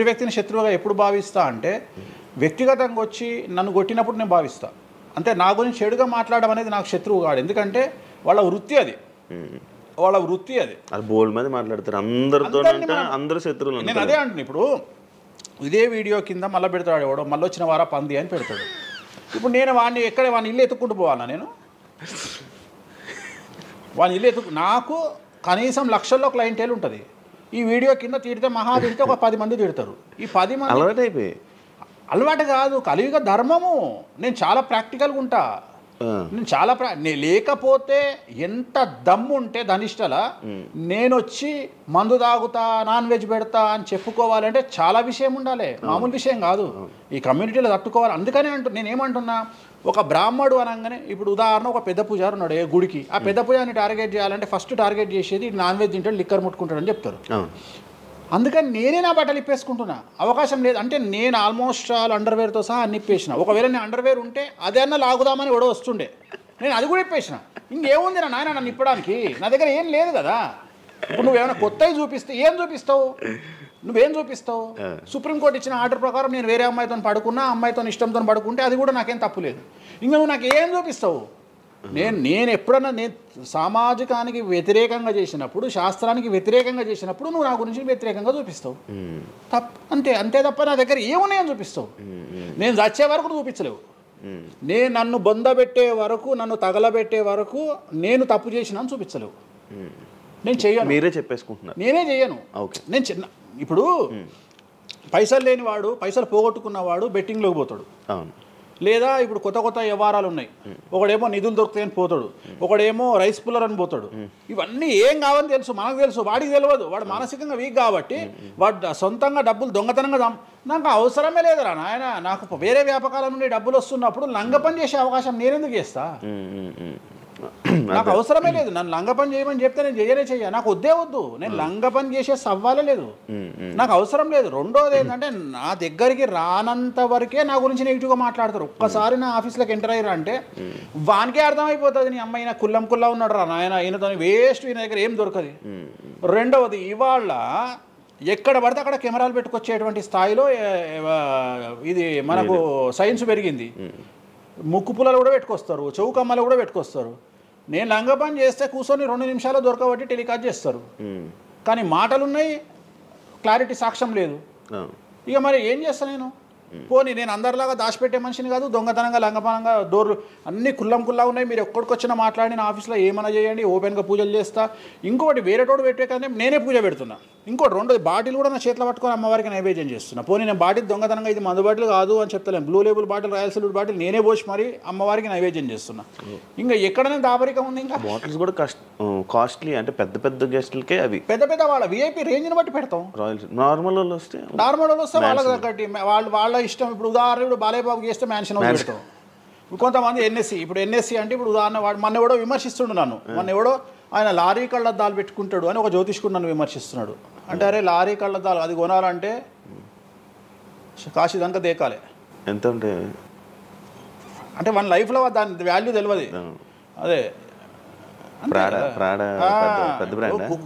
ఎదుటి వ్యక్తిని శత్రువుగా ఎప్పుడు భావిస్తా అంటే వ్యక్తిగతంగా వచ్చి నన్ను కొట్టినప్పుడు నేను భావిస్తా. అంటే నా గురించి చెడుగా మాట్లాడడం అనేది నాకు శత్రువు కాదు. ఎందుకంటే వాళ్ళ వృత్తి అది, వాళ్ళ వృత్తి అది. అది బోల్డ్ మంది మాట్లాడతారు అందరితో, అందరు శత్రువులు. నేను అదే అంటున్నాను. ఇప్పుడు ఇదే వీడియో కింద మళ్ళీ పెడతాడు ఎవడో, మళ్ళీ వచ్చిన వారా పంది అని పెడతాడు. ఇప్పుడు నేను వాడిని వాడిని ఇల్లు ఎత్తుక్కుంటూ పోవాలా? నేను వాడిని ఇల్లు నాకు కనీసం లక్షల్లో క్లయింటేల్ ఉంటుంది. ఈ వీడియో కింద తిడితే మహా తిడితే ఒక 10 మంది తిడతారు. ఈ 10 మంది అలవాటు అయిపోయి, అలవాటు కాదు, కలియుగ ధర్మము. నేను చాలా ప్రాక్టికల్గా ఉంటా. నేను చాలా లేకపోతే ఎంత దమ్ము ఉంటే ధనిష్టల నేను వచ్చి మందు తాగుతా, నాన్ వెజ్ పెడతా అని చెప్పుకోవాలంటే చాలా విషయం ఉండాలి, మామూలు విషయం కాదు. ఈ కమ్యూనిటీలో తట్టుకోవాలి. అందుకనే నేనేమంటున్నా, ఒక బ్రాహ్మడు అనగానే ఇప్పుడు ఉదాహరణ ఒక పెద్ద పూజారి ఉన్నాడు ఏ గుడికి, ఆ పెద్ద పూజారిని టార్గెట్ చేయాలంటే ఫస్ట్ టార్గెట్ చేసేది నాన్ వెజ్ తింటాడు, లిక్కర్ ముట్టుకుంటాడని చెప్తారు. అందుకని నేనే నా బట్టలు ఇప్పేసుకుంటున్నా, అవకాశం లేదు. అంటే నేను ఆల్మోస్ట్ ఆల్ అండర్వేర్తో సహా అన్ని ఇప్పేసిన. ఒకవేళ నేను అండర్వేర్ ఉంటే అదన్నా లాగుదామని ఎవడో వస్తుండే, నేను అది కూడా ఇప్పేసిన. ఇంకేముంది నా నాయన నన్ను ఇప్పడానికి? నా దగ్గర ఏం లేదు కదా. ఇప్పుడు నువ్వేమైనా కొత్తవి చూపిస్తే ఏం చూపిస్తావు? నువ్వేం చూపిస్తావు? సుప్రీంకోర్టు ఇచ్చిన ఆర్డర్ ప్రకారం నేను వేరే అమ్మాయితో పడుకున్నా, అమ్మాయితో ఇష్టంతో పడుకుంటే అది కూడా నాకేం తప్పు లేదు. ఇంకా నువ్వు నాకు ఏం చూపిస్తావు? నేను ఎప్పుడన్నా నేను సామాజికానికి వ్యతిరేకంగా చేసినప్పుడు, శాస్త్రానికి వ్యతిరేకంగా చేసినప్పుడు నువ్వు నా గురించి వ్యతిరేకంగా చూపిస్తావు. అంతే తప్ప నా దగ్గర ఏమున్నాయని చూపిస్తావు? నేను చచ్చే వరకు చూపించలేవు. నేను నన్ను బొందబెట్టే వరకు, నన్ను తగలబెట్టే వరకు నేను తప్పు చేసినా చూపించలేవు. నేను చెయ్యను. మీరే చెప్పేసుకుంటున్నా, నేనే చెయ్యను. నేను ఇప్పుడు పైసలు లేనివాడు, పైసలు పోగొట్టుకున్నవాడు బెట్టింగ్లోకి పోతాడు. లేదా ఇప్పుడు కొత్త వ్యవహారాలు ఉన్నాయి. ఒకడేమో నిధులు దొరుకుతాయని పోతాడు, ఒకడేమో రైస్ పుల్లర్ అని పోతాడు. ఇవన్నీ ఏం కావని తెలుసు, మనకు తెలుసు, వాడికి తెలియదు. వాడు మానసికంగా వీక్ కాబట్టి వాడు సొంతంగా డబ్బులు దొంగతనంగా నాకు అవసరమే లేదురా నాయన. నాకు వేరే వ్యాపకాల నుండి డబ్బులు వస్తున్నప్పుడు లంగ పని చేసే అవకాశం నేనెందుకు చేస్తా? నాకు అవసరమే లేదు. నన్ను లంగ పని చేయమని చెప్తే నేను చెయ్య. నాకు వద్దు. నేను లంగ పని చేసే సవ్వాలే లేదు, నాకు అవసరం లేదు. రెండోది ఏంటంటే నా దగ్గరికి రానంత వరకే నా గురించి నెగిటివ్గా మాట్లాడతారు. ఒక్కసారి నా ఆఫీస్లోకి ఎంటర్ అయ్యారు అంటే వానికే అర్థమైపోతుంది, నీ అమ్మాయి నా కుల్లా ఉన్నాడు రా నాయన, ఈయనతో వేస్ట్, ఈయన దగ్గర ఏం దొరకదు. రెండవది, ఇవాళ ఎక్కడ పడితే అక్కడ కెమెరాలు పెట్టుకొచ్చేటువంటి స్థాయిలో ఇది మనకు సైన్స్ పెరిగింది. ముక్కు పుల్లలు కూడా పెట్టుకొస్తారు, చౌకమ్మలు కూడా పెట్టుకొస్తారు. నేను లంగ పని చేస్తే కూర్చొని 2 నిమిషాలు దొరకబట్టి టెలికాస్ట్ చేస్తారు. కానీ మాటలున్నాయి, క్లారిటీ సాక్ష్యం లేదు. ఇక మరి ఏం చేస్తా నేను? పోనీ నేను అందరిలాగా దాచిపెట్టే మనిషిని కాదు, దొంగతనంగా లంగపనంగా డోర్లు అన్నీ కుల్లా ఉన్నాయి. మీరు ఎక్కడికొచ్చినా మాట్లాడి నా ఆఫీస్లో ఏమైనా చేయండి, ఓపెన్గా పూజలు చేస్తా. ఇంకోటి వేరేటోడు పెట్టే కానీ నేనే పూజ పెడుతున్నా. ఇంకోటి రెండోది, బాటిల్ కూడా నా చేతిలో పట్టుకొని అమ్మవారికి నైవేద్యం చేస్తున్నా. పోనీ నేను బాటిల్ దొంగతనంగా ఇది మందు బాటిల్ కాదు అని చెప్తలేను, blue label bottle, royal salute bottle నేనే పోసి మరి అమ్మవారికి నైవేద్యం చేస్తున్నా. ఇంకా ఎక్కడనే దాపరికం ఉంది? ఇంకా బాటిల్స్ కూడా కాస్ట్లీ, అంటే పెద్ద గెస్టులకే అవి పెద్ద వాళ్ళ విఐపీ రేంజ్ని బట్టి పెడతాం. నార్మల్ వాళ్ళు వస్తే వాళ్ళకి తగ్గట్టి వాళ్ళ ఇష్టం. ఇప్పుడు ఉదాహరణ, ఇప్పుడు బాలయ్యబాబు చేస్తే మ్యాన్షన్ హౌస్ పెడతాం. కొంతమంది ఎన్ఎస్సి, ఇప్పుడు ఎన్ఎస్సి అంటే ఇప్పుడు ఉదాహరణ వాడు మొన్న ఎవడో విమర్శిస్తుండు నన్ను. మొన్న ఎవడో ఆయన లారీ కళ్ళద్దాలు పెట్టుకుంటాడు అని ఒక జ్యోతిష్కుడు నన్ను విమర్శిస్తున్నాడు. అంటే అరే లారీ కళ్ళద్దాలు అది కొనాలంటే కాశీ దాకా దేకాలి. ఎంత అంటే మన లైఫ్లో దాని వాల్యూ తెలియదు. అదే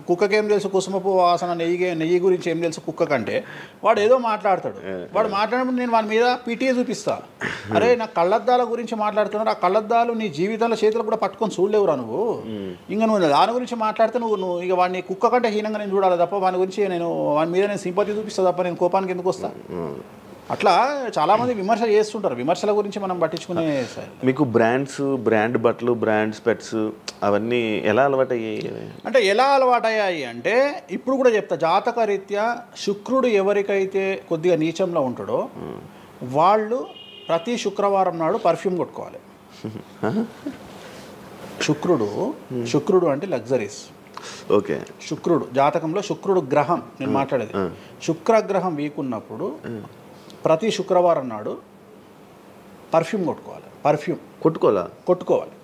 కుక్కకేం తెలుసు కుసుమపు వాసన, నెయ్యి గురించి ఏం తెలుసు కుక్క కంటే? వాడు ఏదో మాట్లాడతాడు. వాడు మాట్లాడినప్పుడు నేను వాడి మీద పీటీ చూపిస్తా. అరే నా కళ్ళద్దాల గురించి మాట్లాడుతున్నాడు, ఆ కళ్ళద్దాలు నీ జీవితంలో చేతులు కూడా పట్టుకొని చూడలేవురా నువ్వు. ఇంకా నువ్వు దాని గురించి మాట్లాడితే నువ్వు ఇక వాడిని కుక్క కంటే హీనంగా నేను చూడాలి తప్ప వాని గురించి వాని మీద నేను సింపతి చూపిస్తా తప్ప నేను కోపానికి ఎందుకు వస్తా? అట్లా చాలామంది విమర్శ చేస్తుంటారు. విమర్శల గురించి మనం పట్టించుకునే. మీకు బ్రాండ్ బట్టలు, బ్రాండ్ స్పెట్స్ అవన్నీ ఎలా అలవాటయ్యాయి? అంటే ఎలా అలవాటయ్యాయి అంటే ఇప్పుడు కూడా చెప్తా, జాతక రీత్యా శుక్రుడు ఎవరికైతే కొద్దిగా నీచంలో ఉంటాడో వాళ్ళు ప్రతి శుక్రవారం నాడు పర్ఫ్యూమ్ కొట్టుకోవాలి. శుక్రుడు అంటే లగ్జరీస్. ఓకే. శుక్రుడు జాతకంలో శుక్రుడు గ్రహం నేను మాట్లాడేది. శుక్రగ్రహం వీక్ ఉన్నప్పుడు ప్రతి శుక్రవారం నాడు పర్ఫ్యూమ్ కొట్టుకోవాలి.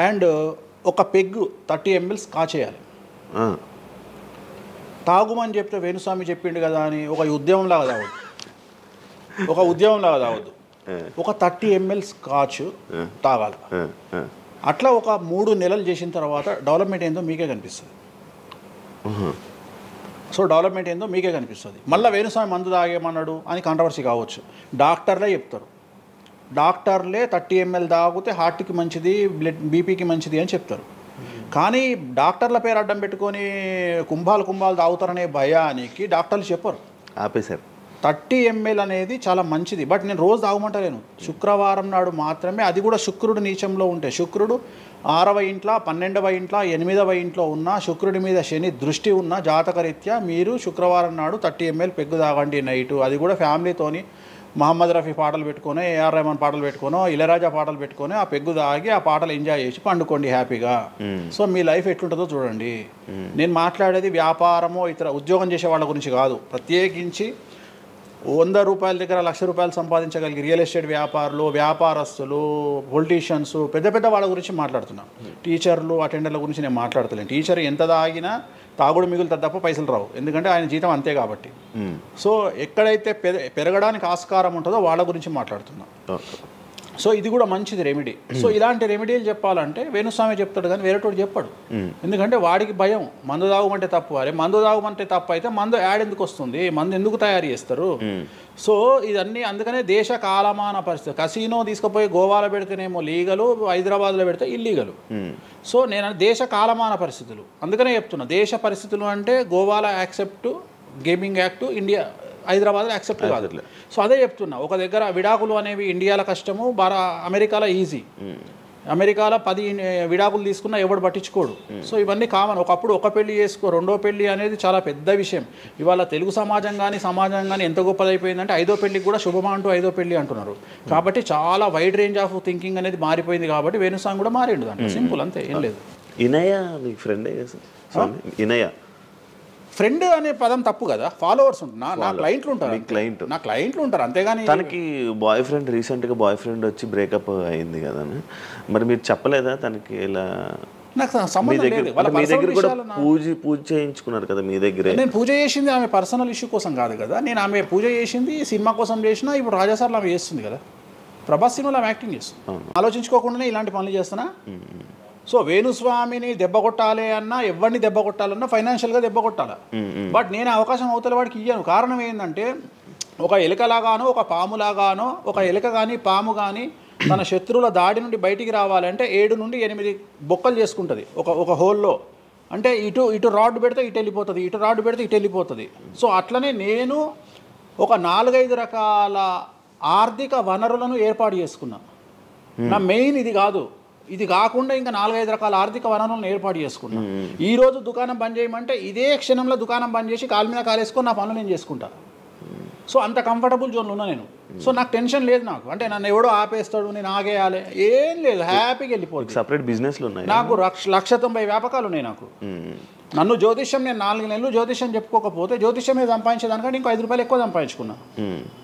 అండ్ ఒక పెగ్గు 30 ml కాచేయాలి. తాగుమని చెప్తే వేణుస్వామి చెప్పిండు కదా అని ఒక ఉద్యమంలాగా తాగొద్దు. ఒక 30 ml స్కాచ్ తాగాలి. అట్లా ఒక 3 నెలలు చేసిన తర్వాత డెవలప్మెంట్ ఏందో మీకే కనిపిస్తుంది. సో డెవలప్మెంట్ ఏందో మీకే కనిపిస్తుంది. మళ్ళీ వేణుస్వామి మందు తాగేమన్నాడు అని కాంట్రవర్సీ కావచ్చు, డాక్టర్లే చెప్తారు. డాక్టర్లే 30 ml తాగితే హార్ట్కి మంచిది, బీపీకి మంచిది అని చెప్తారు. కానీ డాక్టర్ల పేరు అడ్డం పెట్టుకొని కుంభాలు తాగుతారనే భయానికి డాక్టర్లు చెప్పరు, ఆపేశారు. 30 ml అనేది చాలా మంచిది. బట్ నేను రోజు తాగమంటలేను, శుక్రవారం నాడు మాత్రమే. అది కూడా శుక్రుడు నీచంలో ఉంటే, శుక్రుడు 6వ ఇంట్లో, 12వ ఇంట్లో, 8వ ఇంట్లో ఉన్న, శుక్రుడి మీద శని దృష్టి ఉన్న జాతకరీత్యా మీరు శుక్రవారం నాడు 30 ml పెగ్గు తాగండి నైటు. అది కూడా ఫ్యామిలీతోని మహమ్మద్ రఫీ పాటలు పెట్టుకొని, ఏఆర్ రెహమాన్ పాటలు పెట్టుకొని, ఇళయరాజా పాటలు పెట్టుకొని ఆ పెగ్గు తాగి ఆ పాటలు ఎంజాయ్ చేసి పండుకోండి హ్యాపీగా. సో మీ లైఫ్ ఎట్లుంటుందో చూడండి. నేను మాట్లాడేది వ్యాపారమో ఇతర ఉద్యోగం చేసే వాళ్ళ గురించి కాదు. ప్రత్యేకించి 100 రూపాయల దగ్గర 1,00,000 రూపాయలు సంపాదించగలిగి రియల్ ఎస్టేట్ వ్యాపారులు, వ్యాపారస్తులు, పొలిటీషియన్స్, పెద్ద వాళ్ళ గురించి మాట్లాడుతున్నాను. టీచర్లు, అటెండర్ల గురించి నేను మాట్లాడతలేను. టీచర్ ఎంత తాగినా తాగుడు మిగులుతుంది తప్ప పైసలు రావు, ఎందుకంటే ఆయన జీతం అంతే కాబట్టి. సో ఎక్కడైతే పెరగడానికి ఆస్కారం ఉంటుందో వాళ్ళ గురించి మాట్లాడుతున్నాం. సో ఇది కూడా మంచిది రెమెడీ. సో ఇలాంటి రెమెడీలు చెప్పాలంటే వేణుస్వామి చెప్తాడు కానీ వేరేటోడు చెప్పాడు. ఎందుకంటే వాడికి భయం, మందు తాగమంటే తప్పు. అరే మందు తాగమంటే తప్పు అయితే మందు యాడ్ ఎందుకు వస్తుంది, మందు ఎందుకు తయారు చేస్తారు? సో ఇదన్నీ అందుకనే దేశ కాలమాన పరిస్థితి. కసినో తీసుకుపోయి గోవాలో పెడితేనేమో లీగలు, హైదరాబాద్లో పెడితే ఇల్లీగలు. సో నేను దేశ కాలమాన పరిస్థితులు అందుకనే చెప్తున్నా. దేశ పరిస్థితులు అంటే గోవాలో యాక్సెప్ట్ గేమింగ్ యాక్ట్, ఇండియా హైదరాబాద్లో యాక్సెప్ట్ కాదు. సో అదే చెప్తున్నా, ఒక దగ్గర విడాకులు అనేవి ఇండియాలో కష్టము, అమెరికాలో ఈజీ. అమెరికాలో 10 విడాకులు తీసుకున్నా ఎవడు పట్టించుకోడు. సో ఇవన్నీ కామన్. ఒకప్పుడు ఒక పెళ్లి చేసుకో, రెండో పెళ్లి అనేది చాలా పెద్ద విషయం. ఇవాళ తెలుగు సమాజం కానీ ఎంత గొప్పదైపోయిందంటే 5వ పెళ్లికి కూడా శుభమా అంటూ 5వ పెళ్లి అంటున్నారు. కాబట్టి చాలా వైడ్ రేంజ్ ఆఫ్ థింకింగ్ అనేది మారిపోయింది. కాబట్టి వేణుస్వామి కూడా మారిండు దాంట్లో, సింపుల్ అంతే, ఏం లేదు. ఇనయ మీ ఫ్రెండే ఇనయ ఫ్రెండ్ అనే పదం తప్పు కదా. ఫాలోవర్స్ ఉంటారు, నా క్లయింట్లు ఉంటారు, నా క్లయింట్లు ఉంటారు, అంతేగాని. తనకి రీసెంట్గా బాయ్ ఫ్రెండ్ వచ్చి బ్రేకప్ అయింది కదా, మరి మీరు చెప్పలేదా తనకి? ఇలా నాకు సంబంధం లేదు. మీ దగ్గర కూడా పూజ చేయించుకున్నారు కదా మీ దగ్గర. నేను పూజ చేసింది ఆమె పర్సనల్ ఇష్యూ కోసం కాదు కదా. నేను ఆమె పూజ చేసింది సినిమా కోసం చేసినా. ఇప్పుడు రాజాసార్లు ఆమె చేస్తుంది కదా, ప్రభాస్ సినిమాలో ఆమె యాక్టింగ్ చేస్తుంది. ఆలోచించుకోకుండానే ఇలాంటి పనులు చేస్తున్నా. సో వేణుస్వామిని దెబ్బ కొట్టాలి అన్నా, ఎవరిని దెబ్బ కొట్టాలన్నా ఫైనాన్షియల్గా దెబ్బ కొట్టాలి. బట్ నేను అవకాశం అవతల వాడికి ఇయ్యాను. కారణం ఏంటంటే, ఒక ఎలుకలాగానో, ఒక పాములాగానో, ఒక ఎలుక కానీ పాము కానీ తన శత్రువుల దాడి నుండి బయటికి రావాలంటే 7 నుండి 8 బొక్కలు చేసుకుంటుంది ఒక హోల్లో. అంటే ఇటు రాడ్ పెడితే ఇటు వెళ్ళిపోతుంది, ఇటు రాడ్ పెడితే ఇటు వెళ్ళిపోతుంది. సో అట్లనే నేను ఒక 4-5 రకాల ఆర్థిక వనరులను ఏర్పాటు చేసుకున్నా. నా మెయిన్ ఇది కాదు, ఇది కాకుండా ఇంకా 4-5 రకాల ఆర్థిక వనరులను ఏర్పాటు చేసుకున్నా. ఈరోజు దుకాణం బంద్ చేయమంటే ఇదే క్షణంలో దుకాణం బంద్ చేసి కాలు మీద కాలేసుకొని నా పనులు నేను చేసుకుంటా. సో అంత కంఫర్టబుల్ జోన్లో ఉన్నా నేను. సో నాకు టెన్షన్ లేదు. నాకు అంటే నన్ను ఎవడో ఆపేస్తాడు, నేను ఆగేయాలి, ఏం లేదు, హ్యాపీగా వెళ్ళిపోతుంది. సపరేట్ బిజినెస్లు ఉన్నాయి నాకు. 190 వ్యాపకాలు ఉన్నాయి నాకు. నన్ను జ్యోతిష్యం, నేను 4 నెలలు జ్యోతిష్యం చెప్పుకోకపోతే జ్యోతిష్యం మీద సంపాదించేదానికంటే ఇంకో 5 రూపాయలు ఎక్కువ సంపాదించుకున్నా.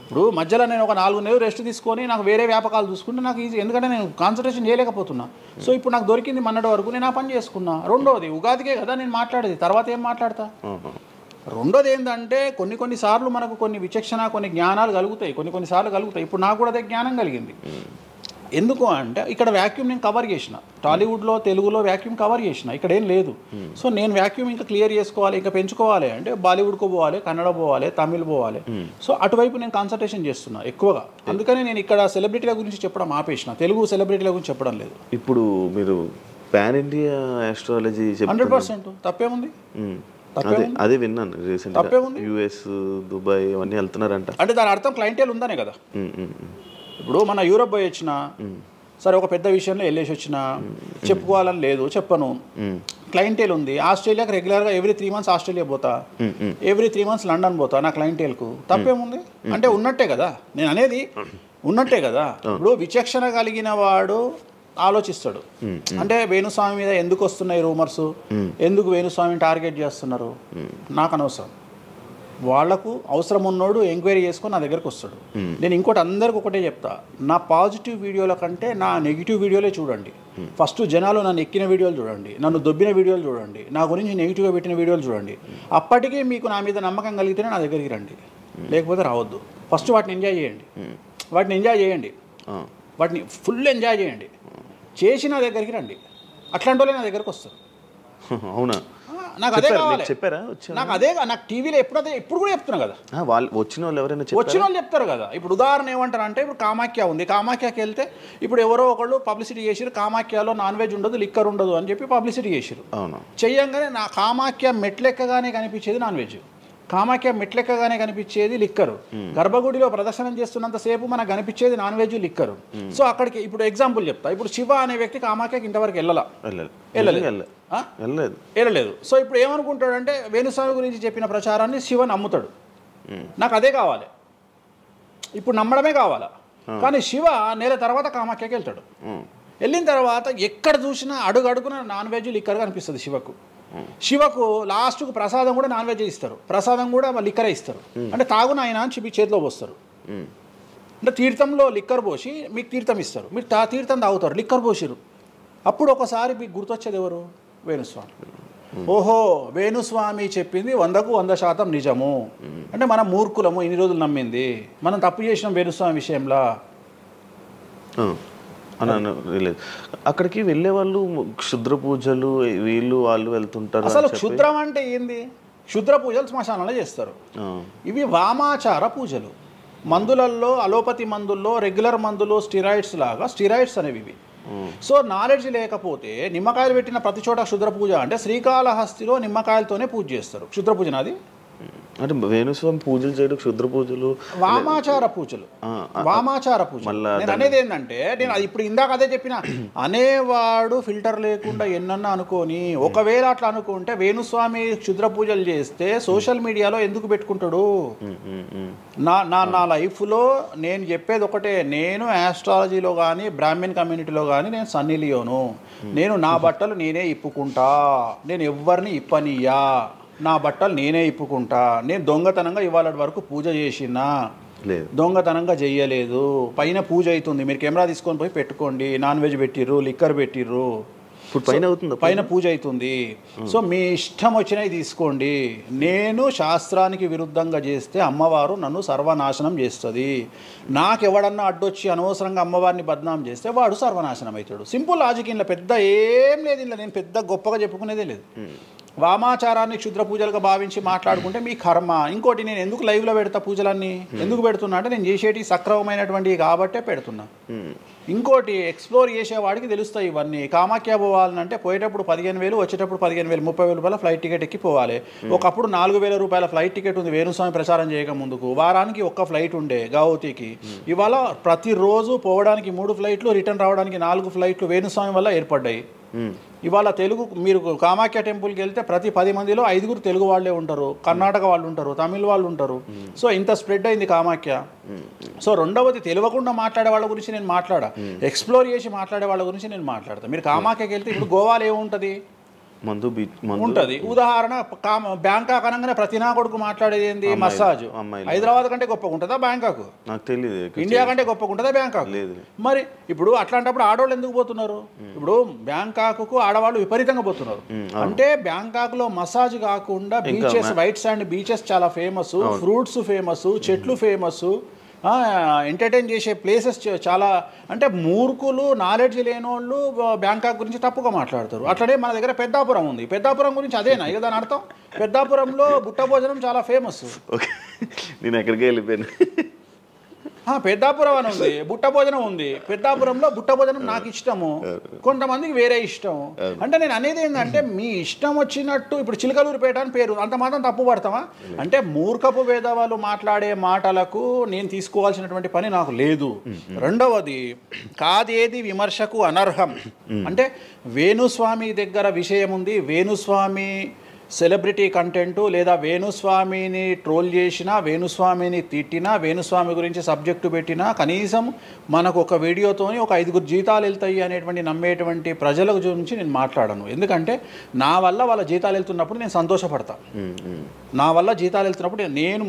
ఇప్పుడు మధ్యలో నేను ఒక 4 నెలలు రెస్ట్ తీసుకొని నాకు వేరే వ్యాపకాలు చూసుకుంటే నాకు ఈజీ, ఎందుకంటే నేను కాన్సన్ట్రేషన్ చేయలేకపోతున్నా. సో ఇప్పుడు నాకు దొరికింది మొన్నటి వరకు, నేను ఆ పని చేసుకున్నా. రెండోది ఉగాదికే కదా నేను మాట్లాడేది, తర్వాత ఏం మాట్లాడతా. రెండోది ఏంటంటే, కొన్నిసార్లు మనకు కొన్ని విచక్షణ, కొన్ని జ్ఞానాలు కలుగుతాయి, కొన్నిసార్లు కలుగుతాయి. ఇప్పుడు నాకు కూడా అదే జ్ఞానం కలిగింది. ఎందుకు అంటే, ఇక్కడ వ్యాక్యూమ్ నేను కవర్ చేసిన, టాలీవుడ్లో తెలుగులో వ్యాక్యూమ్ కవర్ చేసిన, ఇక్కడ ఏం లేదు. సో నేను వ్యాక్యూమ్ ఇంకా క్లియర్ చేసుకోవాలి, ఇంకా పెంచుకోవాలి అంటే బాలీవుడ్కు పోవాలి, కన్నడ పోవాలి, తమిళ్ పోవాలి. సో అటువైపు నేను కాన్సన్ట్రేషన్ చేస్తున్నా ఎక్కువగా. అందుకని నేను ఇక్కడ సెలబ్రిటీల గురించి చెప్పడం ఆపేసిన, తెలుగు సెలబ్రిటీల గురించి చెప్పడం లేదు. ఇప్పుడు మీరు పాన్ ఇండియా ఆస్ట్రాలజీ 100% తప్పేముంది? అదే విన్నాను రీసెంట్గా, యుఎస్, దుబాయ్ అవన్నీ వెళ్తున్నారంట. అంటే దాని అర్థం క్లయింటేల్ ఉందనే కదా. ఇప్పుడు మన యూరప్ పోయి వచ్చిన సరే, ఒక పెద్ద విషయంలో వెళ్ళేసి వచ్చిన చెప్పుకోవాలని లేదు, చెప్పను. క్లయింటేల్ ఉంది. ఆస్ట్రేలియాకి రెగ్యులర్గా ఎవ్రీ 3 months ఆస్ట్రేలియా పోతా, ఎవ్రీ 3 months లండన్ పోతా నా క్లయింటేల్కు. తప్పేముంది? అంటే ఉన్నట్టే కదా, నేను అనేది ఉన్నట్టే కదా. ఇప్పుడు విచక్షణ కలిగిన వాడు ఆలోచిస్తాడు. అంటే వేణుస్వామి మీద ఎందుకు వస్తున్నాయి రూమర్స్, ఎందుకు వేణుస్వామిని టార్గెట్ చేస్తున్నారు, నాకు అనవసరం. వాళ్లకు అవసరం ఉన్నోడు ఎంక్వైరీ చేసుకొని నా దగ్గరకు వస్తాడు. నేను ఇంకోటి అందరికి ఒకటే చెప్తా, నా పాజిటివ్ వీడియోల కంటే నా నెగిటివ్ వీడియోలే చూడండి. ఫస్ట్ జనాలు నన్ను ఎక్కిన వీడియోలు చూడండి, నన్ను దొబ్బిన వీడియోలు చూడండి, నా గురించి నెగిటివ్గా పెట్టిన వీడియోలు చూడండి. అప్పటికీ మీకు నా మీద నమ్మకం కలిగితేనే నా దగ్గరికి రండి, లేకపోతే రావద్దు. ఫస్ట్ వాటిని ఎంజాయ్ చేయండి, వాటిని ఫుల్ ఎంజాయ్ చేయండి, చేసి నా దగ్గరికి రండి. అట్లాంటి వాళ్ళే నా దగ్గరకు వస్తారు. అవునా? నాకు అదే కావాలి. చెప్పారా? నాకు అదే, నాకు టీవీలో ఇప్పుడు కూడా చెప్తున్నా కదా, వాళ్ళు వచ్చిన వాళ్ళు ఎవరైనా వచ్చిన వాళ్ళు చెప్తారు కదా. ఇప్పుడు ఉదాహరణ ఏమంటారు అంటే, ఇప్పుడు కామాఖ్య ఉంది, కామాఖ్యకి వెళ్తే ఇప్పుడు ఎవరో ఒకళ్ళు పబ్లిసిటీ చేసిరు, కామాఖ్యలో నాన్ వెజ్ ఉండదు, లిక్కర్ ఉండదు అని చెప్పి పబ్లిసిటీ చేసిరు. అవును. చెయ్యంగానే నా కామాఖ్య మెట్లెక్కగానే కనిపించేది నాన్ వెజ్, కామాఖ్య మెట్లెక్కగానే కనిపించేది లిక్కరు, గర్భగుడిలో ప్రదర్శనం చేస్తున్నంతసేపు మనకు కనిపించేది నాన్ వెజ్, లిక్కరు. సో అక్కడికి ఇప్పుడు ఎగ్జాంపుల్ చెప్తా. ఇప్పుడు శివ అనే వ్యక్తి కామాఖ్యకి ఇంతవరకు వెళ్ళలేదు. సో ఇప్పుడు ఏమనుకుంటాడంటే, వేణుస్వామి గురించి చెప్పిన ప్రచారాన్ని శివ నమ్ముతాడు. నాకు అదే కావాలి, ఇప్పుడు నమ్మడమే కావాలా. కానీ శివ నెల తర్వాత కామాఖ్యకి వెళ్తాడు. వెళ్ళిన తర్వాత ఎక్కడ చూసినా అడుగున నాన్ వెజ్, లిక్కర్ కనిపిస్తుంది శివకు. శివకు లాస్ట్కు ప్రసాదం కూడా నాన్ వెజ్ ఇస్తారు, ప్రసాదం కూడా లిక్కరే ఇస్తారు. అంటే తాగునాయన అని చెప్పి చేతిలో పోస్తారు. అంటే తీర్థంలో లిక్కర్ పోసి మీకు తీర్థం ఇస్తారు, మీరు తీర్థం తాగుతారు, లిక్కర్ పోసిరు. అప్పుడు ఒకసారి మీకు గుర్తొచ్చేది ఎవరు? వేణుస్వామి. ఓహో, వేణుస్వామి చెప్పింది 100కు 100% నిజము. అంటే మనం మూర్ఖులము, ఇన్ని రోజులు నమ్మింది, మనం తప్పు చేసినాం వేణుస్వామి విషయంలో. అక్కడికి వెళ్ళే వాళ్ళు క్షుద్ర పూజలు వీళ్ళు వాళ్ళు వెళ్తుంటారు. అసలు క్షుద్రం అంటే ఏంది? క్షుద్ర పూజలు శ్మశానంలో చేస్తారు. ఇవి వామాచార పూజలు. మందులలో, అలోపతి మందుల్లో రెగ్యులర్ మందులు స్టిరాయిడ్స్ లాగా, స్టిరాయిడ్స్ అనేవి ఇవి. సో నాలెడ్జ్ లేకపోతే నిమ్మకాయలు పెట్టిన ప్రతి చోట క్షుద్ర పూజ అంటే, శ్రీకాళహస్తిలో నిమ్మకాయలతోనే పూజ చేస్తారు. క్షుద్ర పూజ నాది అంటే వేణుస్వామి పూజలు చేయడం క్షుద్ర పూజలు, వామాచార పూజలు. వామాచార పూజ నేను అనేది ఏంటంటే, నేను అది ఇప్పుడు ఇందాక అదే చెప్పిన, అనేవాడు ఫిల్టర్ లేకుండా ఎన్నన్నా అనుకొని, ఒకవేళ అట్లా అనుకుంటే వేణుస్వామి క్షుద్ర పూజలు చేస్తే సోషల్ మీడియాలో ఎందుకు పెట్టుకుంటాడు? నా లైఫ్లో నేను చెప్పేది ఒకటే, నేను ఆస్ట్రాలజీలో కానీ బ్రాహ్మణ్ కమ్యూనిటీలో కానీ నేను సన్నీ లియోను. నేను నా బట్టలు నేనే ఇప్పుకుంటా, నేను ఎవ్వరిని ఇప్పనియ్యా, నా బట్టలు నేనే ఇప్పుకుంటా. నేను దొంగతనంగా ఇవాళ వరకు పూజ చేసినా, దొంగతనంగా చెయ్యలేదు. పైన పూజ అవుతుంది, మీరు కెమెరా తీసుకొని పోయి పెట్టుకోండి. నాన్ వెజ్ పెట్టిర్రు, లిక్కర్ పెట్టిర్రు, పైన పూజ అవుతుంది. సో మీ ఇష్టం వచ్చినవి తీసుకోండి. నేను శాస్త్రానికి విరుద్ధంగా చేస్తే అమ్మవారు నన్ను సర్వనాశనం చేస్తుంది. నాకెవడన్నా అడ్డొచ్చి అనవసరంగా అమ్మవారిని బద్నాం చేస్తే వాడు సర్వనాశనం అవుతాడు. Simple logic. ఇంట్లో పెద్ద ఏం లేదు, ఇంట్లో నేను పెద్ద గొప్పగా చెప్పుకునేదే లేదు. వామాచారాన్ని క్షుద్ర పూజలుగా భావించి మాట్లాడుకుంటే మీ కర్మ. ఇంకోటి, నేను ఎందుకు లైవ్లో పెడతా పూజలన్నీ? ఎందుకు పెడుతున్నా అంటే, నేను చేసేటి సక్రమమైనటువంటివి కాబట్టే పెడుతున్నా. ఇంకోటి, ఎక్స్ప్లోర్ చేసేవాడికి తెలుస్తాయి ఇవన్నీ. కామాఖ్య పోవాలంటే పోయేటప్పుడు 15,000, వచ్చేటప్పుడు 15,000, 30,000 రూపాయల ఫ్లైట్ టికెట్ ఎక్కి పోవాలి. ఒకప్పుడు 4,000 రూపాయల ఫ్లైట్ టికెట్ ఉంది వేణుస్వామి ప్రచారం చేయక ముందుకు. వారానికి ఒక్క ఫ్లైట్ ఉండే గౌహతికి. ఇవాళ ప్రతిరోజు పోవడానికి 3 ఫ్లైట్లు, రిటర్న్ రావడానికి 4 ఫ్లైట్లు వేణుస్వామి వల్ల ఏర్పడ్డాయి. ఇవాళ తెలుగు, మీరు కామాఖ్య టెంపుల్కి వెళ్తే ప్రతి 10 మందిలో 5 తెలుగు వాళ్ళే ఉంటారు, కర్ణాటక వాళ్ళు ఉంటారు, తమిళ వాళ్ళు ఉంటారు. సో ఇంత స్ప్రెడ్ అయింది కామాఖ్య. సో రెండవది, తెలియకుండా మాట్లాడే వాళ్ళ గురించి నేను మాట్లాడా, ఎక్స్ప్లోర్ చేసి మాట్లాడే వాళ్ళ గురించి నేను మాట్లాడతాను. మీరు కామాఖ్యకి వెళ్తే ఇప్పుడు గోవాలో ఏముంటుంది? ఉంటుంది. ఉదాహరణ, బ్యాంకాక్ అనగానే ప్రతి నా కొడుకు మాట్లాడేది ఏంది? మసాజ్. హైదరాబాద్ కంటే గొప్పగా ఉంటుందా బ్యాంకాక్? నాకు తెలియదు. ఇండియా కంటే గొప్పగా ఉంటుందా బ్యాంకాక్? మరి ఇప్పుడు అట్లాంటప్పుడు ఆడవాళ్ళు ఎందుకు పోతున్నారు? ఇప్పుడు బ్యాంకాక్కు ఆడవాళ్ళు విపరీతంగా పోతున్నారు. అంటే బ్యాంకాక్లో మసాజ్ కాకుండా బీచెస్, వైట్ శాండ్ బీచెస్ చాలా ఫేమస్, ఫ్రూట్స్ ఫేమస్, చెట్లు ఫేమస్, ఎంటర్టైన్ చేసే ప్లేసెస్ చాలా. అంటే మూర్ఖులు, నాలెడ్జ్ లేని వాళ్ళు బ్యాంకాక్ గురించి తప్పుగా మాట్లాడతారు. అట్లనే మన దగ్గర పెద్దాపురం ఉంది. పెద్దాపురం గురించి అదేనా ఇక దాని అర్థం? పెద్దాపురంలో బుట్ట భోజనం చాలా ఫేమస్. నేను ఎక్కడికి వెళ్ళిపోయాను. పెద్దాపురం అని ఉంది, బుట్ట భోజనం ఉంది. పెద్దాపురంలో బుట్ట భోజనం నాకు ఇష్టము, కొంతమందికి వేరే ఇష్టం. అంటే నేను అనేది ఏంటంటే, మీ ఇష్టం వచ్చినట్టు. ఇప్పుడు చిలకలూరుపేట అని పేరు, అంత మాత్రం తప్పు పడతామా? అంటే మూర్ఖపు వేదవాళ్ళు మాట్లాడే మాటలకు నేను తీసుకోవాల్సినటువంటి పని నాకు లేదు. రెండవది, కాదేది విమర్శకు అనర్హం. అంటే వేణుస్వామి దగ్గర విషయం ఉంది, వేణుస్వామి సెలబ్రిటీ కంటెంట్, లేదా వేణుస్వామిని ట్రోల్ చేసినా, వేణుస్వామిని తిట్టినా, వేణుస్వామి గురించి సబ్జెక్టు పెట్టినా, కనీసం మనకు ఒక వీడియోతోని ఒక 5 జీతాలు వెళ్తాయి అనేటువంటి నమ్మేటువంటి ప్రజల గురించి నేను మాట్లాడను. ఎందుకంటే నా వల్ల వాళ్ళ జీతాలు వెళ్తున్నప్పుడు నేను సంతోషపడతాను. నా వల్ల జీతాలు వెళ్తున్నప్పుడు నేను